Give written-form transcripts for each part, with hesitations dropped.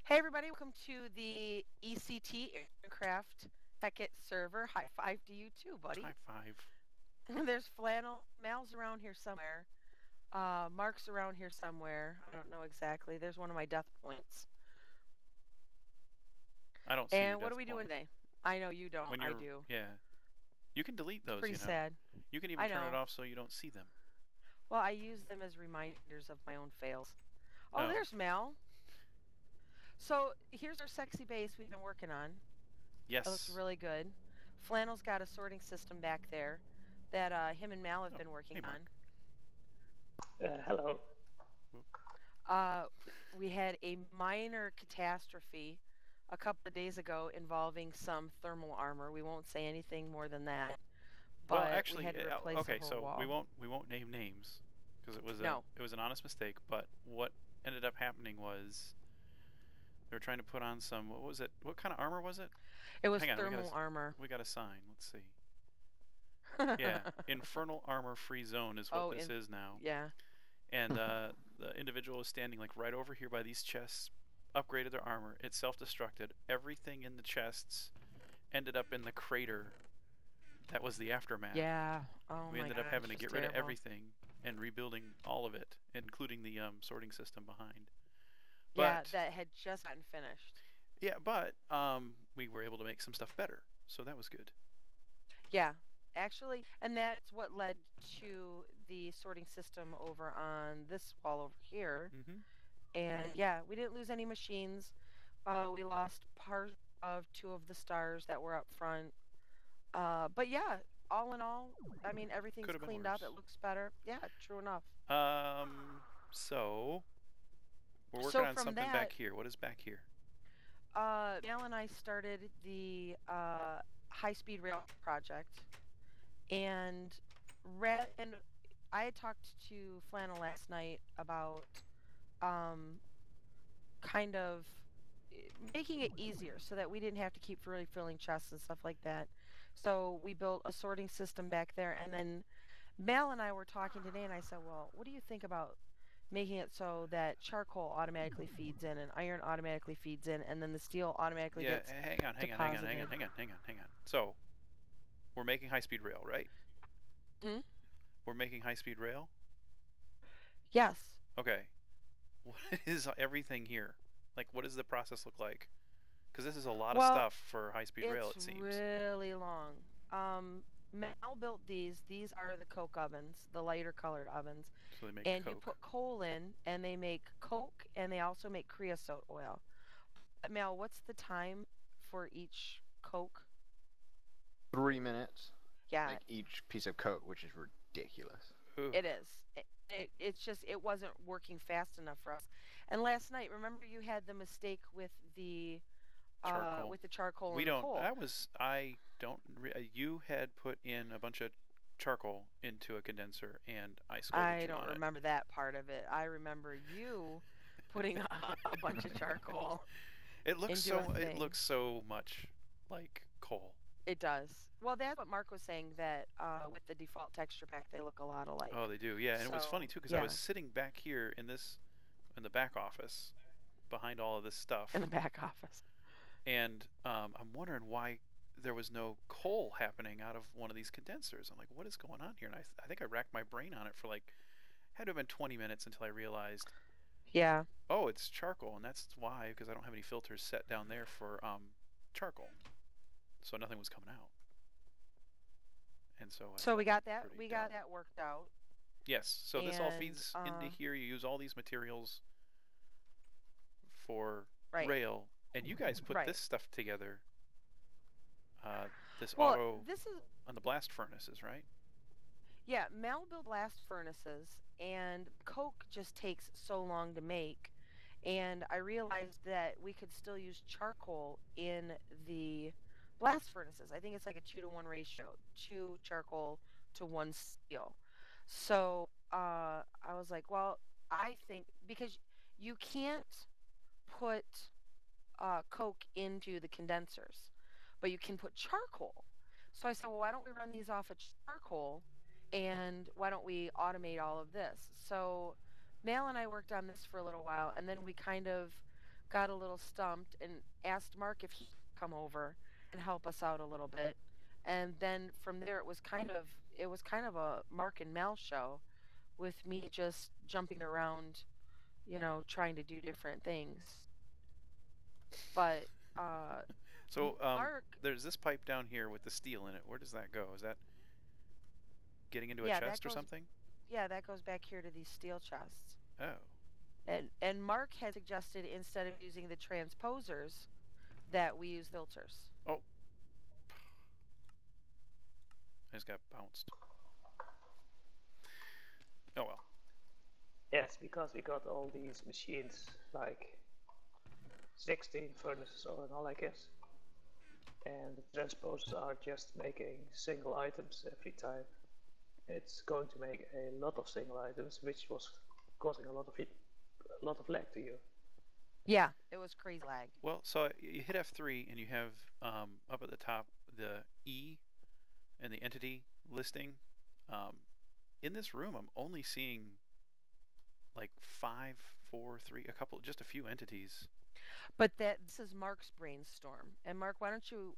Hey everybody, welcome to the ECT Eirinncraft Tekkit server. High five to you too, buddy. High five. There's Flannel, Mal's around here somewhere. Mark's around here somewhere. I don't know exactly. There's one of my death points. I don't see your And what are death we doing points. today? I know you don't. When I you're, do. yeah. You can delete It's those, pretty you know. sad. You can even I turn it know. off so you don't see them. Well, I use them as reminders of my own fails. Oh, Oh, there's Mal. So here's our sexy base we've been working on. It looks yes. really good. Flannel's got a sorting system back there that him and Mal have Oh, been working hey, on. Mark. Hello. Whoop. Uh, we had a minor catastrophe a couple of days ago involving some thermal armor. We won't say anything more than that, Well, but we had to replace a okay, whole so we wall. won't name names because No, it was an honest mistake. But what ended up happening was they were trying to put on some. What was it? What kind of armor was it? it was Hang on, thermal armor. we got a sign. Let's see. Yeah, infernal armor free zone is what Oh, this is now. yeah. And the individual was standing like right over here by these chests, upgraded their armor. It self-destructed. Everything in the chests ended up in the crater. That was the aftermath. Yeah. Oh We my ended up having gosh, to it's get rid of terrible. everything and rebuilding all of it, including the sorting system behind. Yeah, But that had just gotten finished. yeah, but we were able to make some stuff better, so that was good. Yeah, actually, and that's what led to the sorting system over on this wall over here. Mm-hmm. And yeah, we didn't lose any machines. We lost part of two of the stars that were up front. But yeah, all in all, I mean, Could everything's have been cleaned up. It worse. looks better. Yeah, true enough. So we're working So on from something back that, here. What is back here? Mal and I started the high-speed rail project, and and I had talked to Flannel last night about um, kind of making it easier so that we didn't have to keep really filling chests and stuff like that. So we built a sorting system back there, and then Mal and I were talking today, and I said, "Well, what do you think about making it so that charcoal automatically feeds in and iron automatically feeds in, and then the steel automatically Yeah, gets hang on, deposited?" hang on. So we're making high-speed rail, right? Hmm? We're making high-speed rail. Yes. Okay. What is everything here? Like, what does the process look like? Because this is a lot of Well, stuff for high-speed rail, it's it seems. really long. Mal built these. These are the coke ovens, the lighter colored ovens. So they make And you coke. put coal in, and they make coke, and they also make creosote oil. Mal, what's the time for each coke? 3 minutes. Yeah, Like each piece of coat, which is ridiculous. it is. It's just it wasn't working fast enough for us. And last night, remember you had the mistake Charcoal. with the charcoal We and the don't. coal. I don't. You had put in a bunch of charcoal into a condenser, and I scolded I you don't on it. remember that part of it. I remember you putting a bunch of charcoal into a It thing. looks so much like coal. It does. Well, that's what Mark was saying that with the default texture pack, they look a lot Oh, alike. they do. Yeah, and it was funny So, too because I was yeah, sitting back here in the back office behind all of this in the stuff, back office. and I'm wondering why there was no coal happening out of one of these condensers. I'm like, what is going on here? And I think I racked my brain on it for like had to have been 20 minutes until I realized, Yeah. oh, it's charcoal, and that's why because I don't have any filters set down there for charcoal, so nothing was coming out, and so I So we felt got that. pretty We got dumb. that worked out. Yes, so this all And feeds into here. You use all these materials for right, rail, and you guys put right. this stuff together. This Well, auto this is on the blast furnaces, right? yeah. Mal built blast furnaces, and coke just takes so long to make. And I realized that we could still use charcoal in the blast furnaces. I think it's like a 2-to-1 ratio, two charcoal to one steel. So I was like, well, I think because you can't put coke into the condensers, but you can put charcoal. So I said, well, why don't we run these off of charcoal, and why don't we automate all of this? So Mal and I worked on this for a little while, and then we kind of got a little stumped and asked Mark if he could come over and help us out a little bit. And then from there it was kind of a Mark and Mel show with me just jumping around, trying to do different things. But So Mark, there's this pipe down here with the steel in it. Where does that go? Is that getting into a yeah, that chest or goes something? yeah, that goes back here to these steel chests. Oh. And Mark had suggested instead of using the transposers that we use filters. Oh. I just got bounced. Oh well. Yes, because we got all these machines, like 16 furnaces all in all, I guess. And the transposers are just making single items every time. It's going to make a lot of single items, which was causing a lot of lag to you. Yeah, it was crazy lag. Well, so you hit F3 and you have up at the top the E and the entity listing. In this room, I'm only seeing like 5, 4, 3, just a few entities. But this is Mark's brainstorm. And Mark, why don't you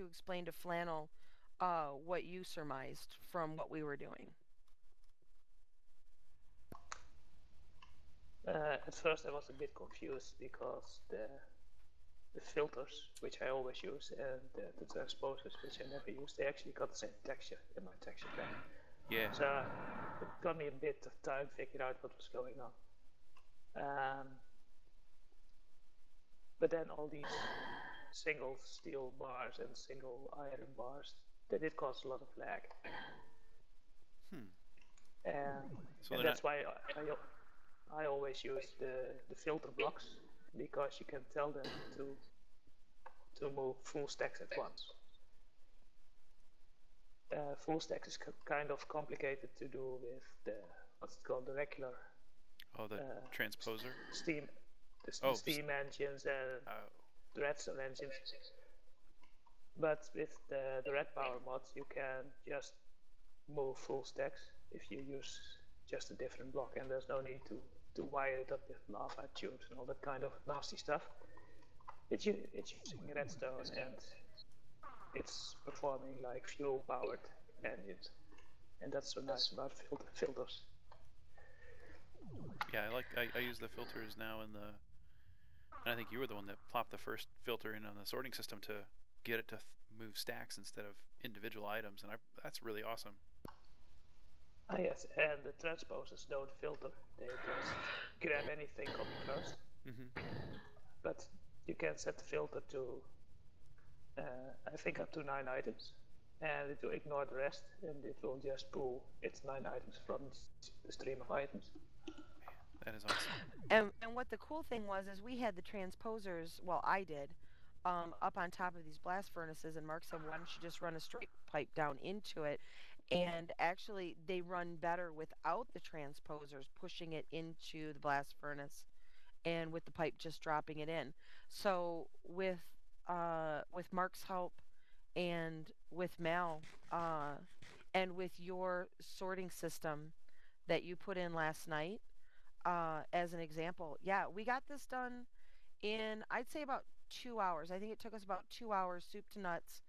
explain to Flannel what you surmised from what we were doing? At first I was a bit confused because the filters, which I always use, and the transposers, which I never use, they actually got the same texture in my texture pack. Yeah. So it got me a bit of time figuring out what was going on. But then all these single steel bars and single iron bars, they did cause a lot of lag. And that's why I always use the filter blocks, because you can tell them to move full stacks at once. Full stacks is kind of complicated to do with what's it called, the regular. Oh, the transposer. Steam engines and the redstone engines. But with the red power mods, you can just move full stacks if you use just a different block, and there's no need to wire it up with lava tubes and all that kind of nasty stuff. It's using redstone and it's performing like fuel powered engines, and that's so nice about filters. Yeah, I use the filters now and I think you were the one that plopped the first filter in on the sorting system to get it to move stacks instead of individual items, and that's really awesome. Yes, and the transposers don't filter; they just grab anything coming first. But you can set the filter to, I think, up to 9 items, and it will ignore the rest, and it will just pull its 9 items from the stream of items. That is awesome. And what the cool thing was is we had the transposers. Well, I did. Up on top of these blast furnaces, and Mark said, "Why don't you just run a straight pipe down into it?" And actually, they run better without the transposers pushing it into the blast furnace, and with the pipe just dropping it in. So with Mark's help and with Mal, and with your sorting system that you put in last night, as an example, yeah, we got this done in, I'd say, about 2 hours. I think it took us about 2 hours, soup to nuts,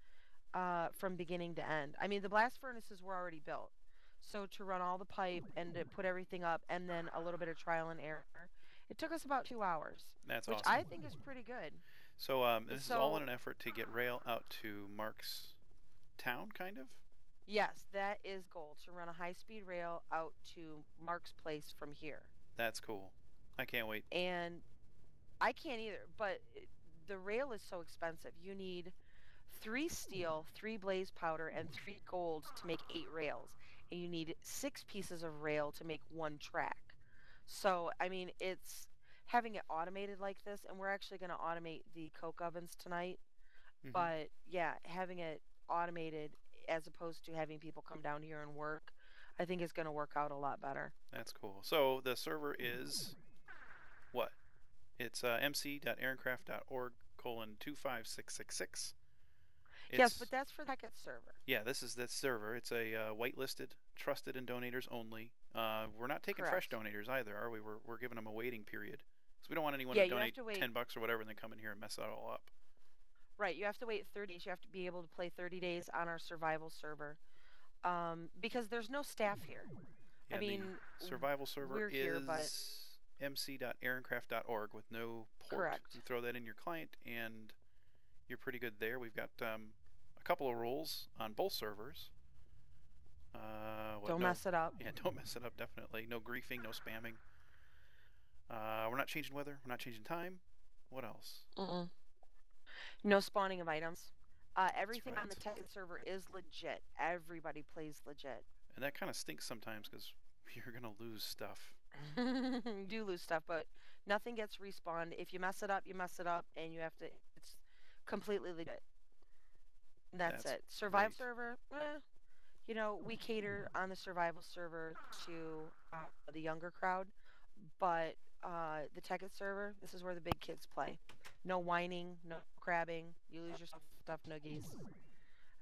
from beginning to end. I mean, the blast furnaces were already built. So to run all the pipe and to put everything up and then a little bit of trial and error, it took us about 2 hours. That's which awesome. I think is pretty good. So this is all in an effort to get rail out to Mark's town, kind of? Yes, that is goal, to run a high-speed rail out to Mark's place from here. That's cool. I can't wait. And I can't either, but the rail is so expensive. You need 3 steel, 3 blaze powder, and 3 gold to make 8 rails. And you need 6 pieces of rail to make 1 track. So, I mean, it's having it automated like this, and we're actually going to automate the coke ovens tonight. But yeah, having it automated as opposed to having people come down here and work, I think is going to work out a lot better. That's cool. So the server is what? It's mc.eirinncraft.org:25666. Yes, but that's for the Tekkit server. Yeah, this is the server. It's a whitelisted, trusted, and donators only. We're not taking Correct. fresh donators either, are we? We're giving them a waiting period. So we don't want anyone Yeah, to you have donate to wait. $10 or whatever and then come in here and mess it all up. Right, you have to wait 30 days. You have to be able to play 30 days on our survival server. Because there's no staff here. Yeah, I mean, the survival server we're is here, but mc.eirinncraft.org with no port. correct. You throw that in your client and you're pretty good there. We've got a couple of rules on both servers. Don't mess it up. Yeah, don't mess it up, definitely. No griefing, no spamming. We're not changing weather. We're not changing time. What else? No spawning of items. Everything right. on the Tekkit server is legit. Everybody plays legit. And that kind of stinks sometimes because you're going to lose stuff. You do lose stuff, but nothing gets respawned. If you mess it up, you mess it up, and you have to. It's completely legit. That's it. Survive great. server. You know, we cater on the survival server to the younger crowd, but the Tekkit server, this is where the big kids play. No whining, no crabbing. You lose your stuff, nuggies.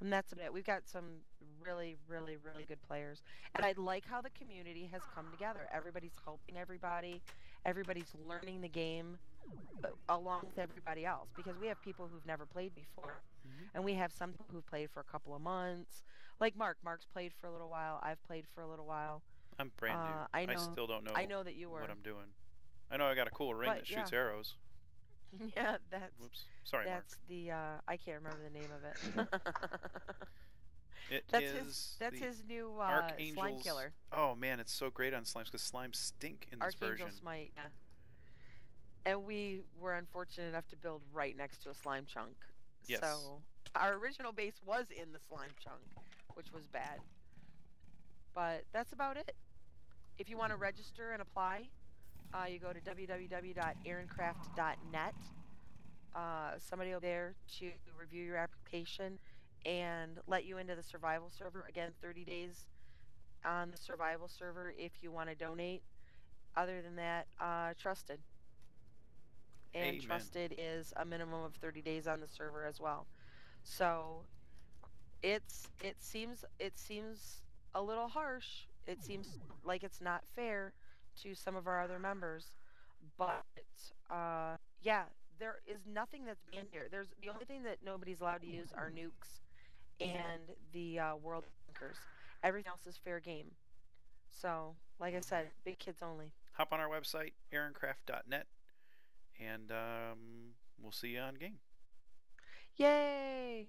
And that's it. We've got some really, really, really good players. And I like how the community has come together. Everybody's helping everybody. Everybody's learning the game along with everybody else. Because we have people who've never played before. And we have some people who've played for a couple of months. Like Mark. Mark's played for a little while. I've played for a little while. I'm brand new. I still don't know, that you were. what I'm doing. I know I got a cool ring that shoots arrows. Yeah, that's. Whoops. Sorry, Mark. That's the. I can't remember the name of it. That's his new slime killer. Oh man, it's so great on slimes because slimes stink in this Archangel version. Smite. Yeah. And we were unfortunate enough to build right next to a slime chunk. Yes. So our original base was in the slime chunk, which was bad. But that's about it. If you want to register and apply, you go to www.eirinncraft.net. Somebody will be there to review your application and let you into the survival server. Again, 30 days on the survival server if you want to donate. Other than that, trusted. And Amen. trusted is a minimum of 30 days on the server as well. So it seems a little harsh. It seems like it's not fair to some of our other members, but yeah, there is nothing that's banned here. There's the only thing that nobody's allowed to use are nukes and the world bunkers. Everything else is fair game. So, like I said, big kids only. Hop on our website, Eirinncraft.net, and we'll see you on game. Yay!